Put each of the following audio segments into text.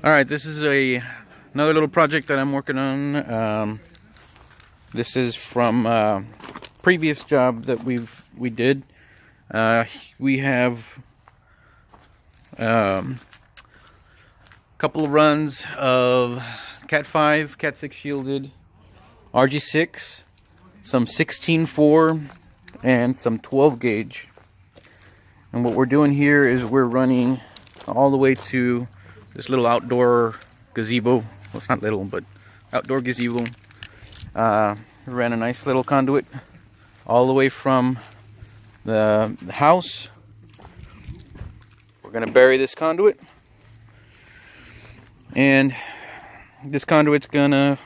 Alright, this is another little project that I'm working on. This is from previous job that we did. We have a couple of runs of Cat 5, Cat 6 shielded, RG6, some 16.4, and some 12 gauge. And what we're doing here is we're running all the way to this little outdoor gazebo. Well, it's not little, but outdoor gazebo. We ran a nice little conduit all the way from the house. We're gonna bury this conduit, and this conduit's gonna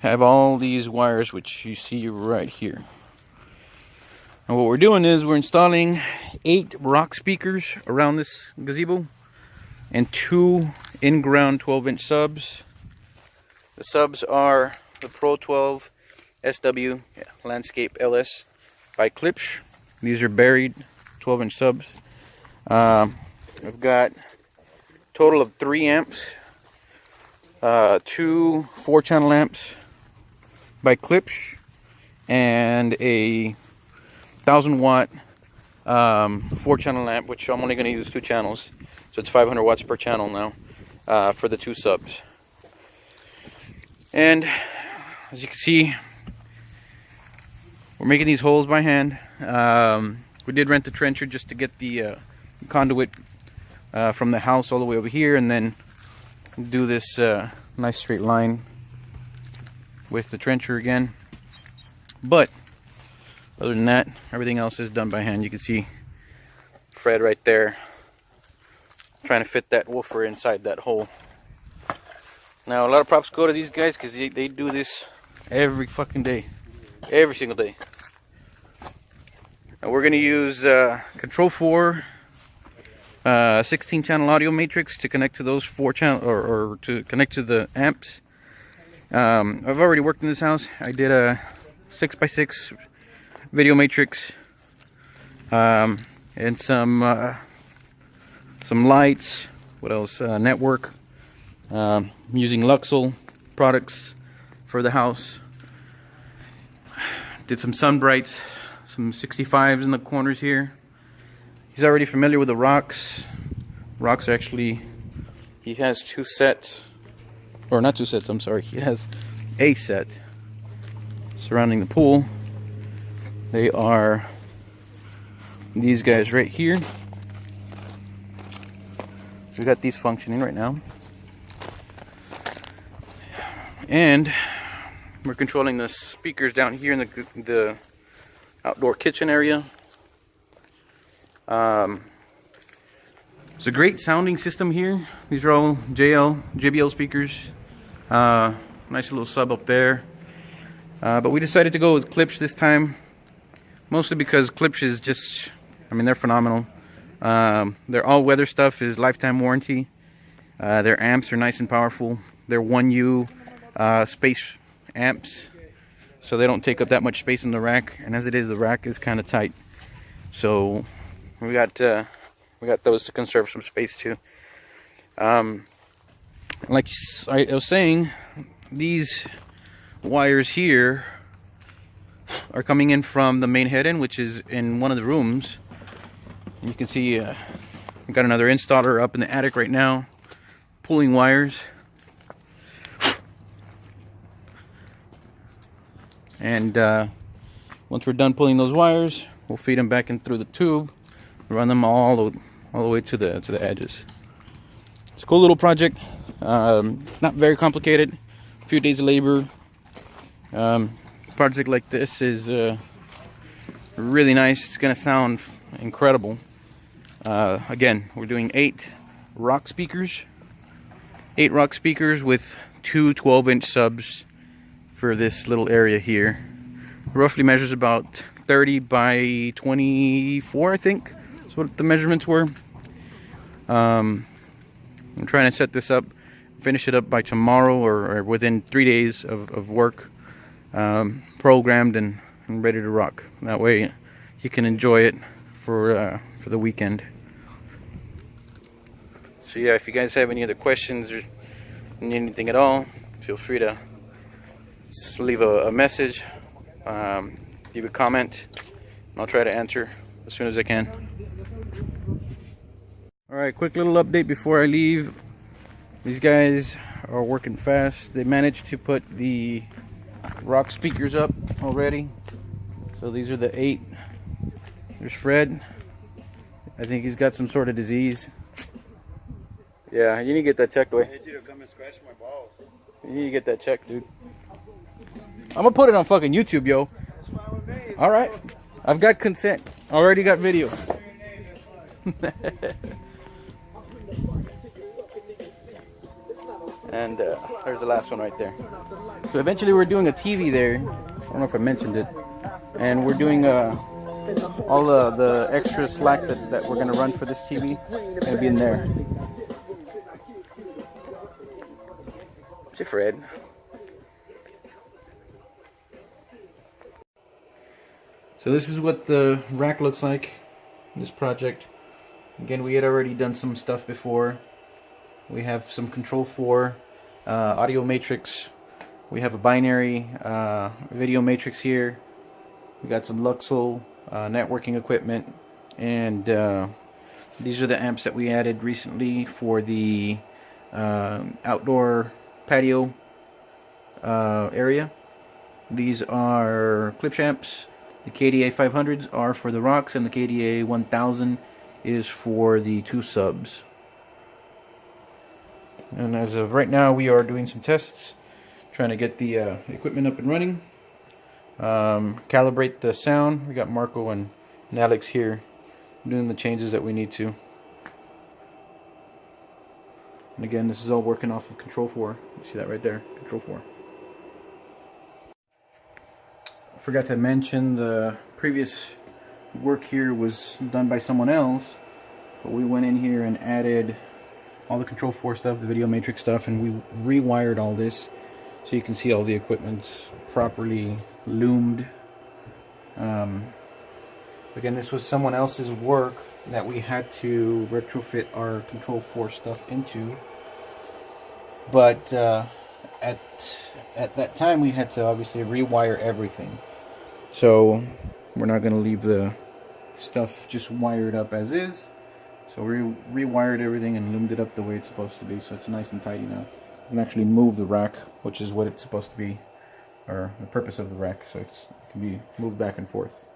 have all these wires, which you see right here. And what we're doing is we're installing 8 rock speakers around this gazebo and 2 in-ground 12-inch subs. The subs are the Pro 12 SW Landscape LS by Klipsch. These are buried 12-inch subs. I've got a total of 3 amps, 2 4-channel amps by Klipsch, and a 1000-watt 4-channel amp, which I'm only going to use 2 channels. So it's 500 watts per channel now for the 2 subs. And as you can see, we're making these holes by hand. We did rent the trencher just to get the conduit from the house all the way over here, and then do this nice straight line with the trencher again. But other than that, everything else is done by hand. You can see Fred right there trying to fit that woofer inside that hole. Now, a lot of props go to these guys because they do this every fucking day. Every single day. Now, we're going to use Control 4 16 channel audio matrix to connect to those 4 channel or to connect to the amps. I've already worked in this house. I did a 6x6 video matrix and some lights. What else? Network. Using Luxel products for the house. Did some sun brights, some 65s in the corners here. He's already familiar with the rocks. Rocks are actually, he has 2 sets, or not 2 sets, I'm sorry. He has a set surrounding the pool. They are these guys right here. We got these functioning right now. And we're controlling the speakers down here in the outdoor kitchen area. It's a great sounding system here. These are all JBL speakers. Nice little sub up there. But we decided to go with Klipsch this time, mostly because Klipsch is just, I mean, they're phenomenal. Their all-weather stuff is lifetime warranty. Their amps are nice and powerful. They're 1U space amps, so they don't take up that much space in the rack, and as it is, the rack is kind of tight, so we got those to conserve some space too. Like I was saying, these wires here are coming in from the main head-end, which is in one of the rooms. You can see we've got another installer up in the attic right now pulling wires. And once we're done pulling those wires, we'll feed them back in through the tube, run them all the way to the edges. It's a cool little project. Not very complicated. A few days of labor. Project like this is really nice. It's gonna sound incredible. Again, we're doing 8 rock speakers. 8 rock speakers with 2 12-inch subs for this little area here. Roughly measures about 30 by 24, I think. That's what the measurements were. I'm trying to set this up, finish it up by tomorrow or within 3 days of work. Programmed and ready to rock. That way you can enjoy it for the weekend. So yeah, if you guys have any other questions, need anything at all, feel free to just leave a message, leave a comment, and I'll try to answer as soon as I can. Alright, quick little update before I leave. These guys are working fast. They managed to put the rock speakers up already. So these are the 8. There's Fred. I think he's got some sort of disease. Yeah, you need to get that checked, boy. I need you to come and scratch my balls. You need to get that checked, dude. I'm gonna put it on fucking YouTube, yo. That's fine with me. Alright. I've got consent. Already got video. And there's the last one right there. So eventually we're doing a TV there. I don't know if I mentioned it. And we're doing all the extra slack that we're going to run for this TV. Going to be in there. Say Fred. So this is what the rack looks like in this project. Again, we had already done some stuff before. We have some Control 4 audio matrix. We have a binary video matrix here. We got some Luxel networking equipment, and these are the amps that we added recently for the outdoor patio area. These are clip amps. The KDA 500s are for the rocks, and the KDA 1000 is for the 2 subs. And as of right now, we are doing some tests, trying to get the equipment up and running, calibrate the sound. We got Marco and Alex here doing the changes that we need to. And again, this is all working off of Control 4. You see that right there, Control 4. I forgot to mention the previous work here was done by someone else, but we went in here and added all the Control 4 stuff, the video matrix stuff, and we rewired all this so you can see all the equipment's properly loomed. Again, this was someone else's work that we had to retrofit our Control 4 stuff into, but at that time we had to obviously rewire everything. So we're not going to leave the stuff just wired up as is. So we rewired everything and loomed it up the way it's supposed to be, so it's nice and tidy now. You can actually move the rack, which is what it's supposed to be, or the purpose of the rack, so it can be moved back and forth.